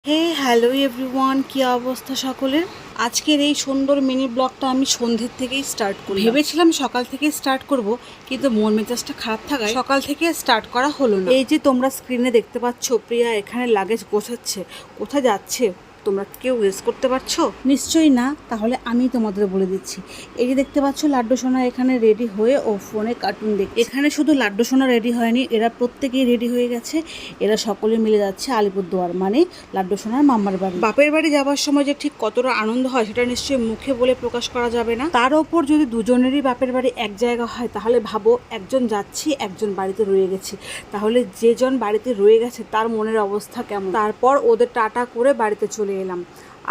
হে hello everyone, কি অবস্থা সকলের? আজকের এই সুন্দর মিনি ব্লগটা আমি সন্ধ্যের থেকেই স্টার্ট করি। ভেবেছিলাম সকাল থেকে স্টার্ট করব, কিন্তু মন মেজাজটা খারাপ থাকায় সকাল থেকে স্টার্ট করা হলো না। এই যে তোমরা স্ক্রিনে দেখতে পাচ্ছ, প্রিয়া এখানে লাগেজ গোছাচ্ছে। কোথায় যাচ্ছে তোমরা কেউ গেস করতে পারছো? নিশ্চয়ই না। তাহলে আমি তোমাদের বলে দিচ্ছি। এই যে দেখতে পাচ্ছ লাড্ডু সোনা এখানে রেডি হয়ে ও ফোনে কার্টুন দেখছে। এখানে শুধু লাড্ডু সোনা রেডি হয়নি, এরা প্রত্যেকেই রেডি হয়ে গেছে। এরা সকলে মিলে যাচ্ছে আলিপুরদুয়ার, মানে লাড্ডু সোনার মামার বাড়ি। বাপের বাড়ি যাওয়ার সময় যে ঠিক কতটা আনন্দ হয় সেটা নিশ্চয়ই মুখে বলে প্রকাশ করা যাবে না। তার ওপর যদি দুজনেরই বাপের বাড়ি এক জায়গা হয়, তাহলে ভাবো একজন যাচ্ছি একজন বাড়িতে রয়ে গেছি, তাহলে যেজন বাড়িতে রয়ে গেছে তার মনের অবস্থা কেমন। তারপর ওদের টাটা করে বাড়িতে চলে এলাম।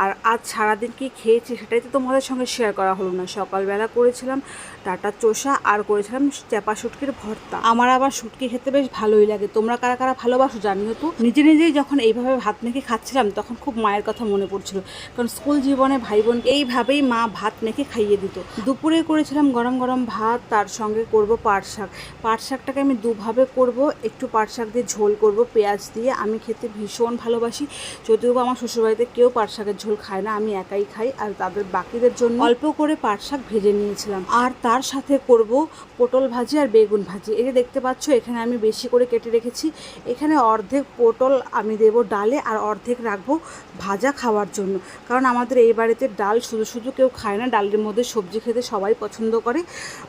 আর আজ সারাদিন কি খেয়েছি সেটাই তো তোমাদের সঙ্গে শেয়ার করা হলো না। সকালবেলা করেছিলাম ডাটা চোষা আর করেছিলাম চাপা শুটকির ভর্তা। আমার আবার শুটকি খেতে বেশ ভালোই লাগে। তোমরা কারা কারা ভালোবাসো জানিও তো। নিজে নিজেই যখন এইভাবে ভাত মেখে খাচ্ছিলাম তখন খুব মায়ের কথা মনে পড়ছিল, কারণ স্কুল জীবনে ভাই বোন এইভাবেই মা ভাত মেখে খাইয়ে দিত। দুপুরে করেছিলাম গরম গরম ভাত, তার সঙ্গে করব পাট শাক। পাট শাকটাকে আমি দুভাবে করব। একটু পাট শাক দিয়ে ঝোল করব পেঁয়াজ দিয়ে। আমি খেতে ভীষণ ভালোবাসি, যদিও আমার শ্বশুরবাড়িতে কেউ পাট শাকের ঝোল খায় না, আমি একাই খাই। আর তাদের বাকিদের জন্য অল্প করে পাট শাক ভেজে নিয়েছিলাম। আর তার সাথে করব পটল ভাজি আর বেগুন ভাজি। এই যে দেখতে পাচ্ছ এখানে আমি বেশি করে কেটে রেখেছি। এখানে অর্ধেক পটল আমি দেব ডালে, আর অর্ধেক রাখবো ভাজা খাওয়ার জন্য, কারণ আমাদের এই বাড়িতে ডাল শুধু শুধু কেউ খায় না, ডালের মধ্যে সবজি খেতে সবাই পছন্দ করে।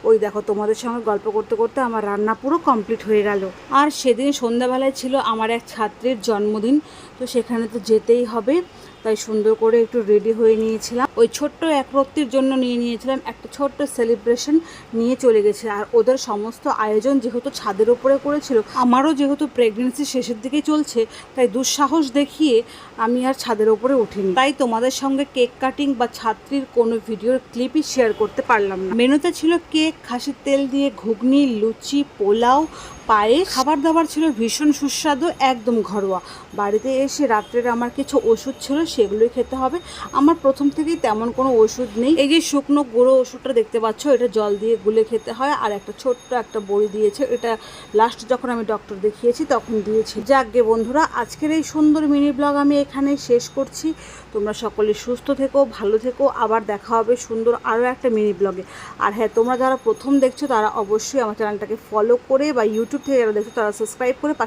ওই দেখো তোমাদের সঙ্গে গল্প করতে করতে আমার রান্না পুরো কমপ্লিট হয়ে গেল। আর সেদিন সন্ধ্যাবেলায় ছিল আমার এক ছাত্রীর জন্মদিন, তো সেখানে তো যেতেই হবে, তাই সুন্দর করে একটু রেডি হয়ে নিয়েছিলাম। ওই ছোট্ট এক রক্তির জন্য নিয়েছিলাম একটা ছোট্ট সেলিব্রেশন, নিয়ে চলে গেছে। আর ওদের সমস্ত আয়োজন যেহেতু ছাদের উপরে করেছিল, আমারও যেহেতু প্রেগনেন্সি শেষের দিকে চলছে, তাই দুঃসাহস দেখিয়ে আমি আর ছাদের উপরে উঠিনি। তাই তোমাদের সঙ্গে কেক কাটিং বা ছাত্রীর কোনো ভিডিওর ক্লিপই শেয়ার করতে পারলাম না। মেনুতে ছিল কেক, খাসির তেল দিয়ে ঘুগনি, লুচি, পোলাও, পায়েস। খাবার দাবার ছিল ভীষণ সুস্বাদু, একদম ঘরোয়া। বাড়িতে এসে রাত্রের আমার কিছু ওষুধ ছিল, সেগুলোই খেতে হবে। আমার প্রথম থেকেই তেমন কোনো ওষুধ নেই। এই যে শুকনো গুঁড়ো ওষুধটা দেখতে পাচ্ছ, এটা জল দিয়ে গুলে খেতে হয়। আর একটা ছোট্ট একটা বড়ি দিয়েছে, এটা লাস্ট যখন আমি ডক্টর দেখিয়েছি তখন দিয়েছি। যাকগে বন্ধুরা, আজকের এই সুন্দর মিনি ব্লগ আমি এখানে শেষ করছি। তোমরা সকলে সুস্থ থেকো, ভালো থেকো। আবার দেখা হবে সুন্দর আরও একটা মিনি ব্লগে। আর হ্যাঁ, তোমরা যারা প্রথম দেখছো তারা অবশ্যই আমার চ্যানেলটাকে ফলো করে, বা ইউটিউব থেকে যারা দেখছো তারা সাবস্ক্রাইব করে পাশে